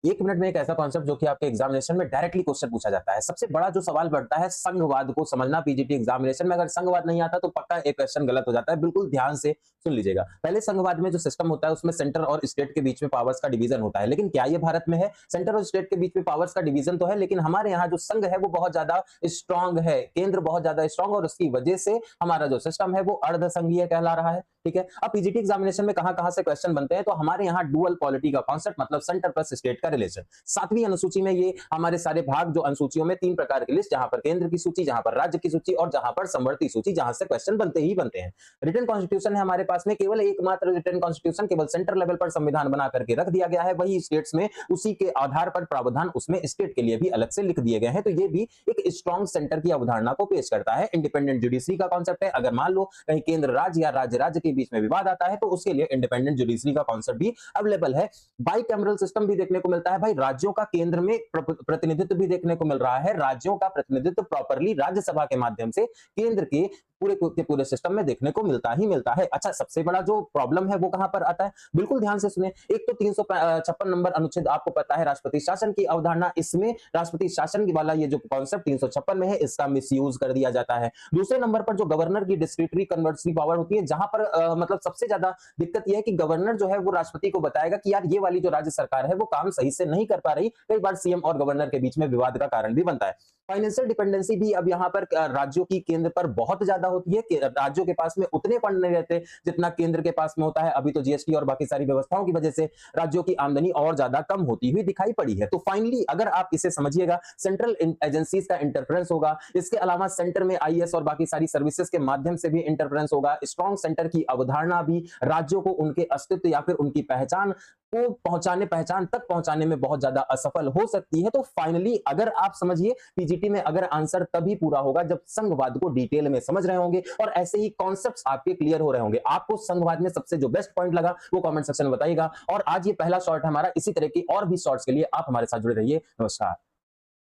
1 minute में एक ऐसा कॉन्सेप्ट जो कि आपके एग्जामिनेशन में डायरेक्टली क्वेश्चन पूछा जाता है। सबसे बड़ा जो सवाल बढ़ता है संघवाद को समझना। पीजीटी एग्जामिनेशन में अगर संघवाद नहीं आता तो पक्का एक क्वेश्चन गलत हो जाता है। बिल्कुल ध्यान से सुन लीजिएगा। पहले संघवाद में जो सिस्टम होता है उसमें सेंटर और स्टेट के बीच में पावर्स का डिवीजन होता है। लेकिन क्या ये भारत में है? सेंटर और स्टेट के बीच में पावर्स का डिवीजन तो है, लेकिन हमारे यहाँ जो संघ है वो बहुत ज्यादा स्ट्रांग है, केंद्र बहुत ज्यादा स्ट्रांग, और उसकी वजह से हमारा जो सिस्टम है वो अर्धसंघीय कहला रहा है। ठीक है। अब पीजीटी एग्जामिनेशन में कहां-कहां से क्वेश्चन बनते हैं, तो हमारे यहाँ डुअल पॉलिटी का कॉन्सेप्ट, मतलब सेंटर प्लस स्टेट का रिलेशन। 7वीं अनुसूची में ये हमारे सारे भाग जो अनुसूचियों में 3 प्रकार की लिस्ट, जहां पर केंद्र की सूची, जहां पर राज्य की सूची और जहां पर समवर्ती सूची, जहां से क्वेश्चन बनते ही बनते हैं। रिटन कॉन्स्टिट्यूशन है हमारे पास में, केवल एकमात्र रिटन कॉन्स्टिट्यूशन केवल सेंटर लेवल पर संविधान बना करके रख दिया गया है। वही स्टेट्स में उसी के आधार पर प्रावधान उसमें स्टेट के लिए भी अलग से लिख दिए गए हैं। तो ये भी एक स्ट्रॉन्ग सेंटर की अवधारणा को पेश करता है। इंडिपेंडेंट जुडिशरी का कॉन्सेप्ट है। अगर मान लो कहीं केंद्र राज्य या राज्य राज्य के बीच में विवाद आता है तो उसके लिए इंडिपेंडेंट जुडिशरी का कॉन्सेप्ट भी अवेलेबल है। बाइकैमरल सिस्टम भी देखने को मिलता है। भाई राज्यों का केंद्र में प्रतिनिधित्व भी देखने को मिल रहा है। राज्यों का प्रतिनिधित्व प्रॉपरली राज्यसभा के माध्यम से केंद्र के पूरे सिस्टम में देखने को मिलता ही मिलता है। अच्छा, सबसे बड़ा जो प्रॉब्लम है वो कहां पर आता है? बिल्कुल ध्यान से सुने। एक तो 356 नंबर अनुच्छेद आपको पता है राष्ट्रपति शासन की अवधारणा, इसमें राष्ट्रपति शासन वाला ये जो कॉन्सेप्ट 356 में है इसका मिसयूज कर दिया जाता है। दूसरे नंबर पर जो गवर्नर की डिस्क्रिटरी कन्वर्टरी पावर होती है, जहां पर मतलब सबसे ज्यादा दिक्कत यह है कि गवर्नर जो है वो राष्ट्रपति को बताएगा कि यार ये वाली जो राज्य सरकार है वो काम सही से नहीं कर पा रही। कई बार सीएम और गवर्नर के बीच में विवाद का कारण भी बनता है। फाइनेंशियल डिपेंडेंसी भी अब यहाँ पर राज्यों की केंद्र पर बहुत ज्यादा होती है कि राज्यों के पास में उतने फंड नहीं रहते जितना केंद्र के पास में होता है। अभी तो जीएसटी और बाकी सारी व्यवस्थाओं की वजह से राज्यों की आमदनी और ज्यादा कम होती हुई दिखाई पड़ी है। तो फाइनली अगर आप इसे समझिएगा, सेंट्रल एजेंसीज का इंटरफेरेंस होगा। इसके अलावा सेंटर में आईएएस और बाकी सारी सर्विसेज के माध्यम से भी इंटरफेरेंस होगा। स्ट्रॉन्ग सेंटर की अवधारणा भी राज्यों को उनके अस्तित्व या फिर उनकी पहचान तक पहुंचाने में बहुत ज्यादा असफल हो सकती है। तो फाइनली अगर आप समझिए, पीजीटी में अगर आंसर तभी पूरा होगा जब संघवाद को डिटेल में समझ रहे होंगे और ऐसे ही कॉन्सेप्ट्स आपके क्लियर हो रहे होंगे। आपको संघवाद में सबसे जो बेस्ट पॉइंट लगा वो कमेंट सेक्शन में बताइएगा। और आज ये पहला शॉर्ट हमारा, इसी तरह की और भी शॉर्ट्स के लिए आप हमारे साथ जुड़े रहिए। नमस्कार।